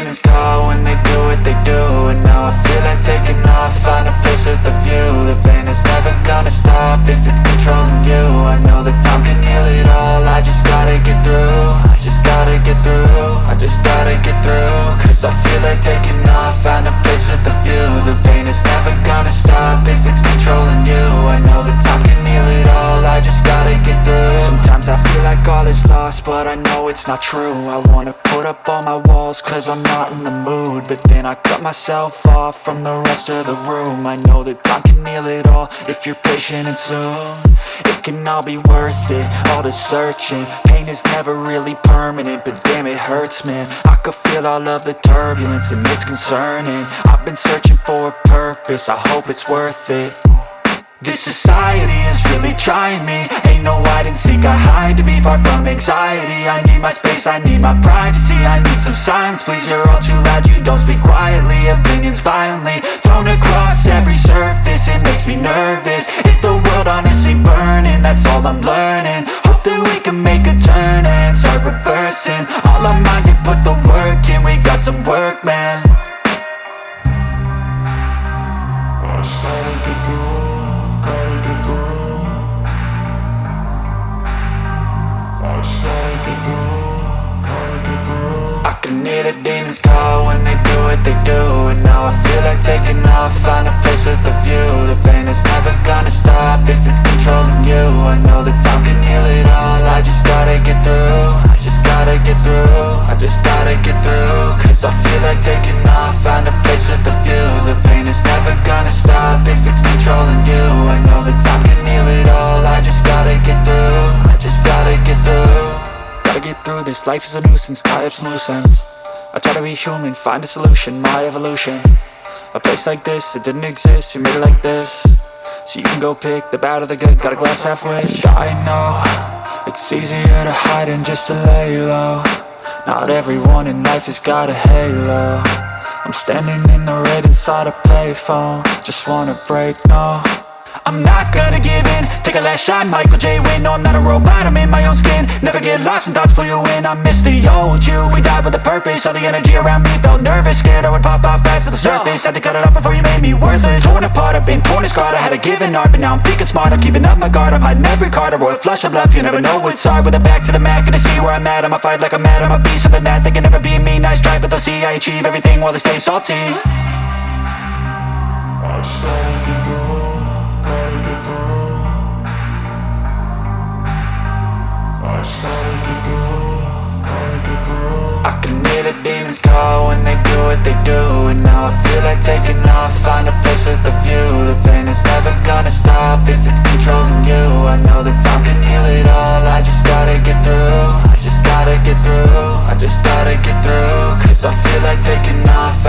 demons call when they do what they do. And now I feel like taking off, find a place with a view. The pain is never gonna stop if it's controlling you. I know that time can heal it all, I just gotta get through. I just gotta get through, I just gotta get through. Cause I feel like taking off, find a place with a view. The pain is never gonna stop if it's controlling you. I know that time can heal it all, I just gotta get through. Sometimes I feel like all is lost, but I know it's not true. I wanna put up all my walls cause I'm not in the mood, but then I cut myself off from the rest of the room. I know that time can heal it all if you're patient and soon. It can all be worth it, all the searching. Pain is never really permanent, but damn it hurts, man. I could feel all of the turbulence and it's concerning. I've been searching for a purpose, I hope it's worth it. This society is really trying me. Ain't no hide and seek, I hide to be far from anxiety. I need my space, I need my privacy. I need some silence, please, you're all too loud. You don't speak quietly, opinions violently thrown across every surface. It makes me nervous, it's the world honestly burning. That's all I'm learning, hope that we can make a turn and start reversing. All our minds, we put the work in, we got some work, man. I started to go. I can hear the demons call when they do what they do. And now I feel like taking off, find a place with a view. The pain is never gonna stop if it's controlling you. I know that time can heal it all, I just gotta get through. I just gotta get through, I just gotta get through. Cause I feel like taking off, find a place with a view. The pain is never gonna stop if it's controlling you. I know that time can heal it all, I just gotta get through. I just gotta get through. Gotta get through this, life is a nuisance, tie up some loose ends. I try to be human, find a solution, my evolution. A place like this, it didn't exist, we made it like this. So you can go pick the bad or the good, got a glass halfway. I know, it's easier to hide than just to lay low. Not everyone in life has got a halo. I'm standing in the red inside a payphone, just wanna break, no. I'm not gonna give in, take a last shot, Michael J. Win. No, I'm not a robot, I'm in my own skin. Never get lost when thoughts pull you in. I miss the old you, we died with a purpose. All the energy around me felt nervous, scared I would pop off fast to the surface. Had to cut it off before you made me worthless. Torn apart, I've been torn and scarred. I had a given art, but now I'm thinking smart. I'm keeping up my guard, I'm hiding every card. A royal flush of love, you never know what's hard. With a back to the mat, gonna see where I'm at. I'ma fight like I'm mad, I'ma be something that they can never be me. Nice try, but they'll see I achieve everything while they stay salty. I started to go. I can hear the demons call when they do what they do. And now I feel like taking off, find a place with a view. The pain is never gonna stop if it's controlling you. I know that time can heal it all, I just gotta get through. I just gotta get through, I just gotta get through. Cause I feel like taking off,